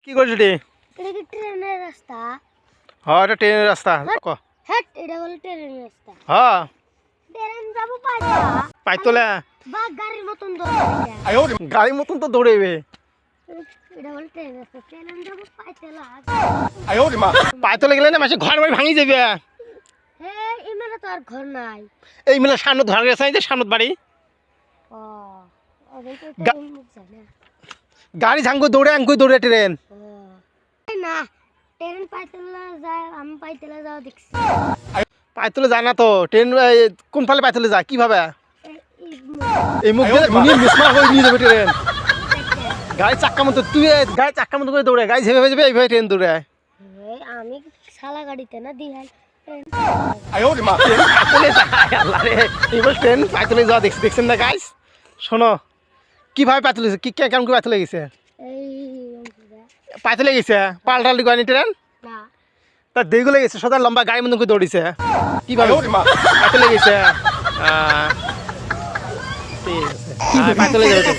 কি করছিস রে? এটা কি ট্রেনের রাস্তা? হ্যাঁ এটা ট্রেনের রাস্তা ক হ্যাট এটা হলো ট্রেনের রাস্তা। হ্যাঁ ট্রেন যাবো পাইতলা পাইতলা বা গাড়ির মতন দৌড়াবে। গাড়ির মতন তো দৌড়েবে। এটা হলো ট্রেনের রাস্তা, ট্রেন যাবো পাইতলা। পাইতলা গেলে না মাসে ঘর বাড়ি ভাঙি যাবে। হ্যাঁ এমএলএ তো আর ঘর নাই। এই মেলা সামনে ধরা গেছে যে সামনে বাড়ি ও ওই তো ট্রেন জানে গাড়ি ঝাঙ্গু দৌড়ে ট্রেন এই না ট্রেন পাইতলা যায়, আমি পাইতলা যাও দেখছি। পাইতলে যায় না তো ট্রেন কোন ফালে পাইতলে যায় কিভাবে এই এই মুখ দিয়ে ঘুরিয়ে মিসমার হয়ে নিয়ে যাবে ট্রেন গাড়ি চাক্কা মতো তুই গাড়ি চাক্কা মতো করে দৌড়ে গাড়ি ঝেপে যাবে এইভাবে ট্রেন দৌড়ে আমি শালা গাড়িতে না দিহাই পাইতলে যায় আল্লাহ রে এবার ট্রেন পাইতলে যাওয়া দেখছেন না গাইস শোনো কিভাবে পাইতলে কি কেমন করে পাইতলে গেছে এই পাইতলে গেছে পাল্টাল্টি করেনি ট্রেন না তা দেগুলো গেছে সদা লম্বা গাড়ি মতন করে দৌড়িছে কিভাবে পাইতলে গেছে ঠিক আছে পাইতলে যাবে